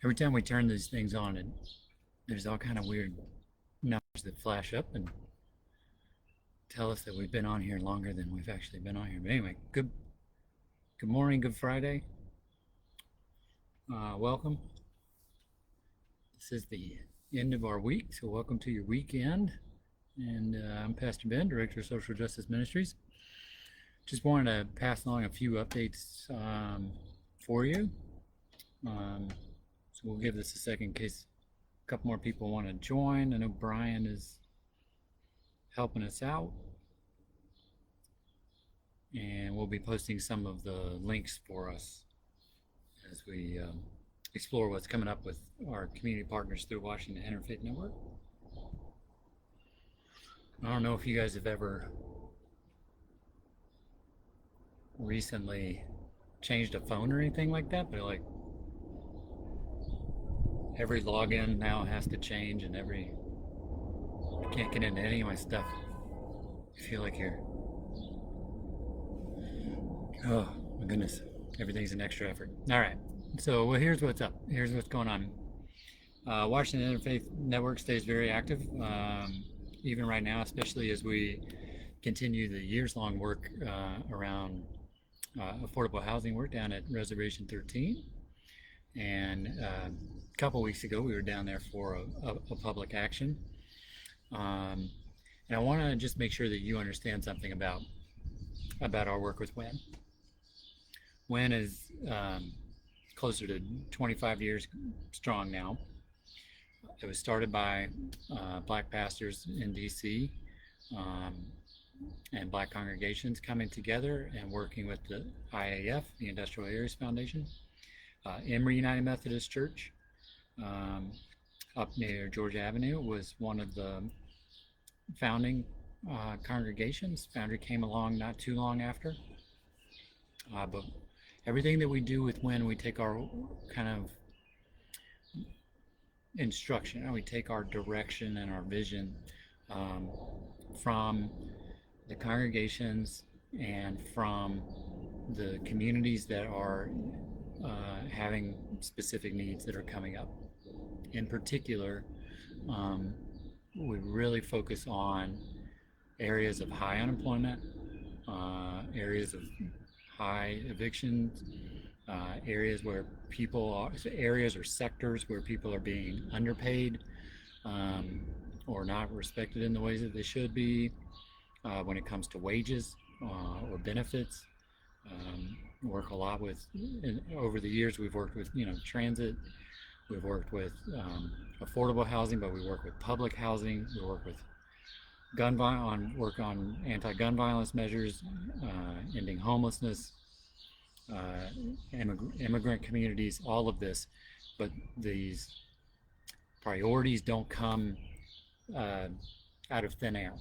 Every time we turn these things on, there's all kind of weird numbers that flash up and tell us that we've been on here longer than we've actually been on here. But anyway, good morning, good Friday. Welcome. This is the end of our week, so welcome to your weekend. And I'm Pastor Ben, Director of Social Justice Ministries. Just wanted to pass along a few updates for you. So we'll give this a second in case a couple more people want to join. I know Brian is helping us out. And we'll be posting some of the links for us as we explore what's coming up with our community partners through Washington Interfaith Network. I don't know if you guys have ever recently changed a phone or anything like that, but like every login now has to change, and you can't get into any of my stuff. I feel like you're, oh my goodness, everything's an extra effort. All right, so here's what's up. Here's what's going on. Washington Interfaith Network stays very active, even right now, especially as we continue the years-long work around affordable housing work down at Reservation 13. And a couple weeks ago, we were down there for a public action. And I want to just make sure that you understand something about our work with WIN. WIN is closer to 25 years strong now. It was started by Black pastors in DC and Black congregations coming together and working with the IAF, the Industrial Areas Foundation. Emory United Methodist Church up near Georgia Avenue was one of the founding congregations. Foundry came along not too long after. But everything that we do with WIN, we take our kind of instruction, and we take our direction and our vision from the congregations and from the communities that are having specific needs that are coming up. In particular, we really focus on areas of high unemployment, areas of high evictions, areas or sectors where people are being underpaid or not respected in the ways that they should be when it comes to wages or benefits. Work a lot with, over the years we've worked with transit, we've worked with affordable housing, but we work with public housing, we work with work on anti-gun violence measures, ending homelessness, immigrant communities, all of this. But these priorities don't come out of thin air.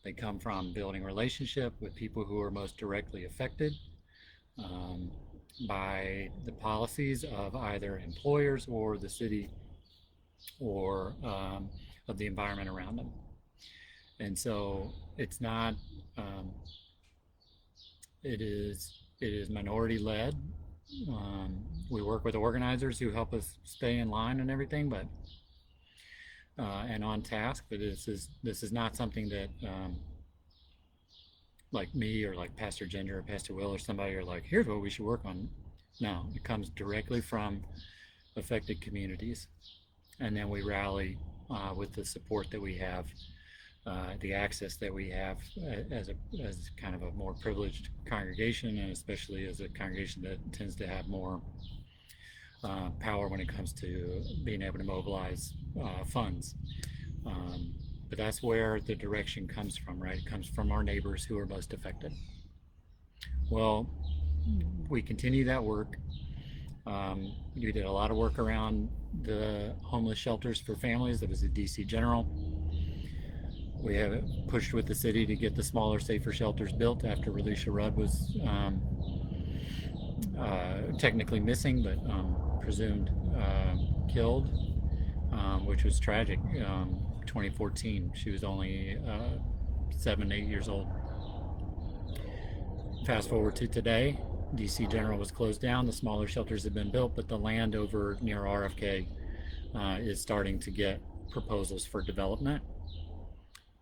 They come from building relationship with people who are most directly affected by the policies of either employers or the city or of the environment around them. And so it's not, it is minority led. We work with organizers who help us stay in line and everything, but and on task, but this is not something that like me or like Pastor Ginger or Pastor Will or somebody are like, here's what we should work on. No, it comes directly from affected communities, and then we rally with the support that we have, the access that we have as kind of a more privileged congregation, and especially as a congregation that tends to have more power when it comes to being able to mobilize funds. But that's where the direction comes from, right? It comes from our neighbors who are most affected. Well, we continue that work. We did a lot of work around the homeless shelters for families. That was a DC General. We have pushed with the city to get the smaller, safer shelters built after Relisha Rudd was technically missing, but presumed killed, which was tragic. 2014, she was only 7-8 years old. Fast forward to today, DC General was closed down, the smaller shelters have been built, but the land over near RFK is starting to get proposals for development.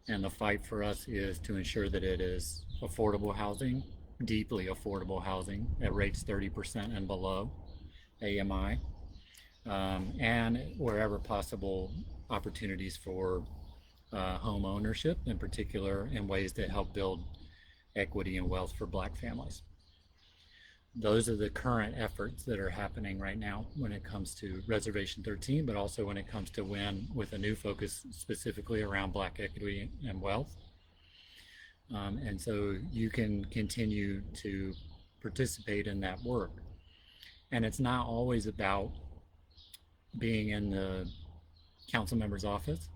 And the fight for us is to ensure that it is affordable housing, deeply affordable housing at rates 30% and below AMI, and wherever possible, opportunities for home ownership, in particular, in ways that help build equity and wealth for Black families. Those are the current efforts that are happening right now when it comes to Reservation 13, but also when it comes to WIN, with a new focus specifically around Black equity and wealth. And so you can continue to participate in that work. And it's not always about being in the council member's office.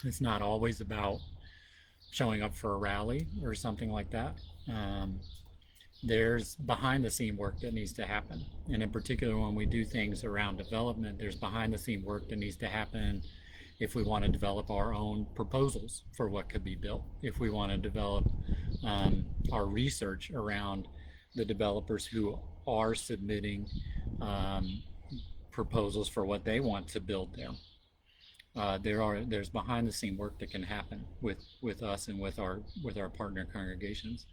It's not always about showing up for a rally or something like that. There's behind the scene work that needs to happen. And in particular, when we do things around development, there's behind the scene work that needs to happen if we want to develop our own proposals for what could be built, if we want to develop our research around the developers who are submitting proposals for what they want to build there. There's behind the scene work that can happen with us and with our partner congregations.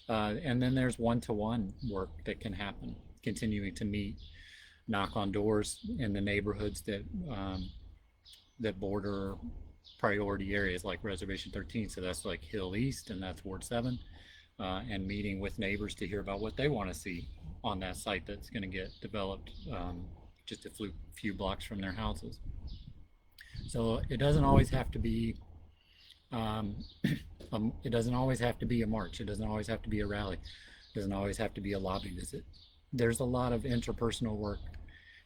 And then there's one-to-one work that can happen, continuing to meet, knock on doors in the neighborhoods that border priority areas like Reservation 13. So that's like Hill East, and that's Ward 7, and meeting with neighbors to hear about what they want to see on that site that's going to get developed just a few blocks from their houses. So it doesn't always have to be it doesn't always have to be a march. It doesn't always have to be a rally. It doesn't always have to be a lobby visit. There's a lot of interpersonal work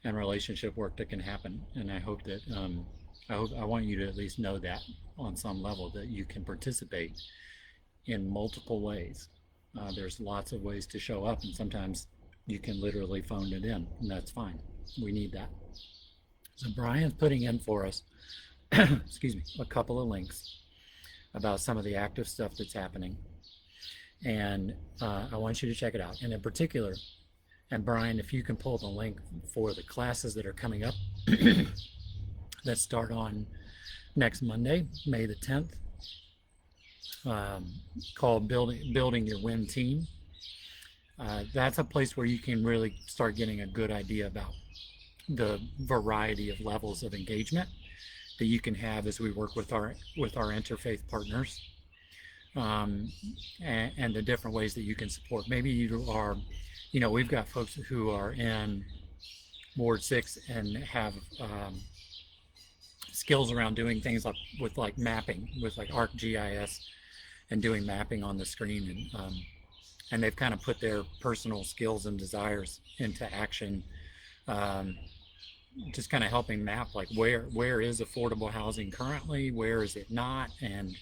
and relationship work that can happen, and I hope that I want you to at least know that on some level, that you can participate in multiple ways. There's lots of ways to show up, and sometimes you can literally phone it in, and that's fine. We need that. So Brian's putting in for us excuse me, a couple of links about some of the active stuff that's happening, and I want you to check it out. And in particular, and Brian, if you can pull the link for the classes that are coming up that start on next Monday, May the 10th, called Building Your WIN Team. That's a place where you can really start getting a good idea about the variety of levels of engagement that you can have as we work with our interfaith partners, and the different ways that you can support. Maybe you are, we've got folks who are in Ward 6 and have skills around doing things like mapping, with like ArcGIS, and doing mapping on the screen, and they've kind of put their personal skills and desires into action, just kind of helping map like where is affordable housing currently, where is it not, and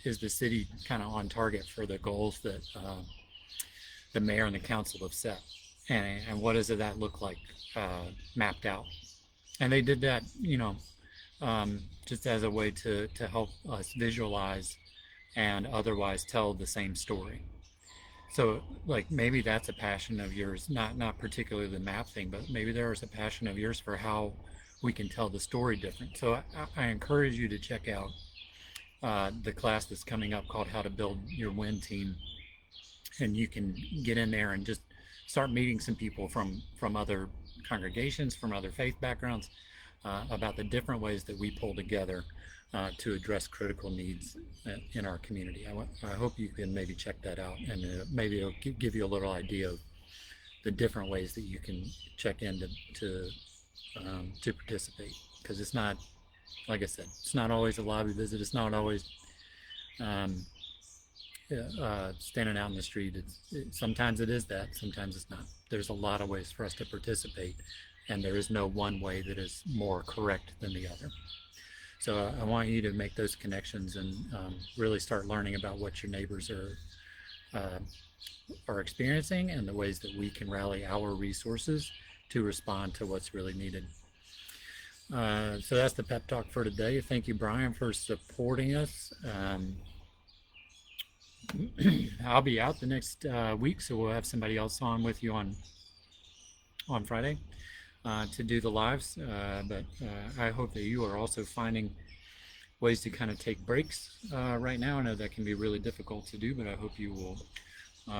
is the city kind of on target for the goals that the mayor and the council have set, and what does that look like mapped out. And they did that just as a way to help us visualize and otherwise tell the same story. So like maybe that's a passion of yours, not particularly the map thing, but maybe there is a passion of yours for how we can tell the story different. So I encourage you to check out the class that's coming up called How to Build Your WIN Team, and you can get in there and just start meeting some people from other congregations, from other faith backgrounds, about the different ways that we pull together to address critical needs in our community. I hope you can maybe check that out, and maybe it'll give you a little idea of the different ways that you can check in to participate. Because it's not, like I said, it's not always a lobby visit. It's not always standing out in the street. Sometimes it is that, sometimes it's not. There's a lot of ways for us to participate, and there is no one way that is more correct than the other. So I want you to make those connections and really start learning about what your neighbors are experiencing, and the ways that we can rally our resources to respond to what's really needed. So that's the pep talk for today. Thank you, Brian, for supporting us. I'll be out the next week, so we'll have somebody else on with you on Friday to do the lives. But I hope that you are also finding ways to kind of take breaks right now. I know that can be really difficult to do, but I hope you will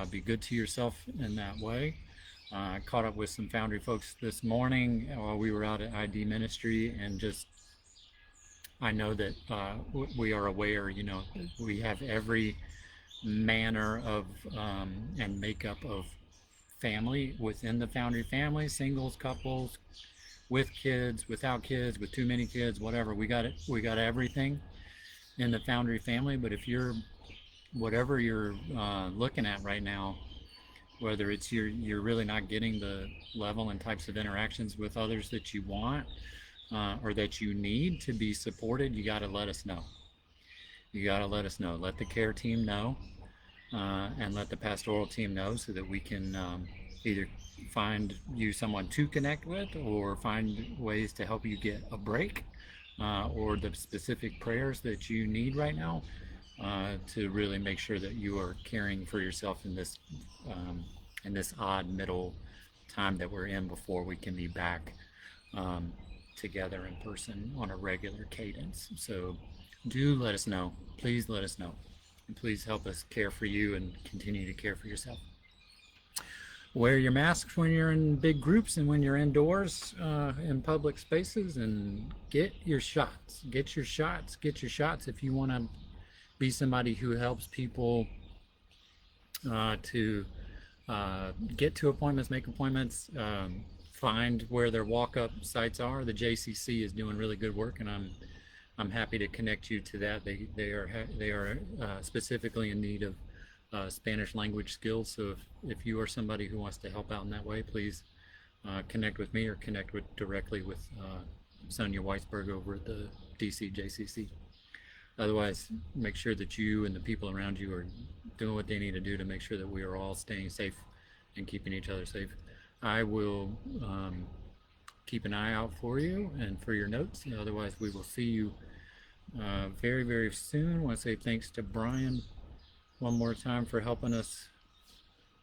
be good to yourself in that way. I caught up with some Foundry folks this morning while we were out at ID Ministry, and just I know that we are aware, we have every manner of and makeup of family within the Foundry family, singles, couples, with kids, without kids, with too many kids, whatever. We got it. We got everything in the Foundry family. But if you're whatever you're looking at right now, whether it's you're really not getting the level and types of interactions with others that you want or that you need to be supported, you got to let us know. You got to let us know. Let the care team know and let the pastoral team know so that we can either find you someone to connect with or find ways to help you get a break or the specific prayers that you need right now to really make sure that you are caring for yourself in this odd middle time that we're in before we can be back together in person on a regular cadence. So do let us know. Please let us know. And please help us care for you and continue to care for yourself. Wear your masks when you're in big groups and when you're indoors in public spaces, and get your shots. Get your shots. Get your shots if you want to be somebody who helps people to get to appointments, make appointments, find where their walk-up sites are. The JCC is doing really good work, and I'm happy to connect you to that. They are specifically in need of Spanish language skills. So if you are somebody who wants to help out in that way, please connect with me or connect directly with Sonia Weisberg over at the DC JCC. Otherwise, make sure that you and the people around you are doing what they need to do to make sure that we are all staying safe and keeping each other safe. I will keep an eye out for you and for your notes. Otherwise, we will see you very, very soon. I want to say thanks to Brian one more time for helping us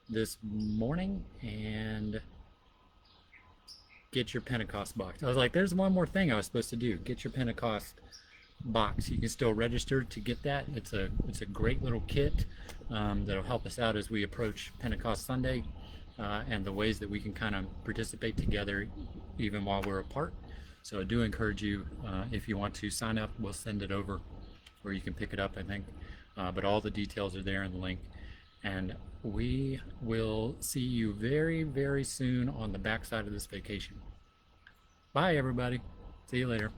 this morning, and get your Pentecost box. I was like, there's one more thing I was supposed to do. Get your Pentecost box. You can still register to get that. It's a great little kit that'll help us out as we approach Pentecost Sunday and the ways that we can kind of participate together even while we're apart. So I do encourage you, if you want to sign up, we'll send it over, or you can pick it up, I think. But all the details are there in the link. And we will see you very, very soon on the backside of this vacation. Bye, everybody. See you later.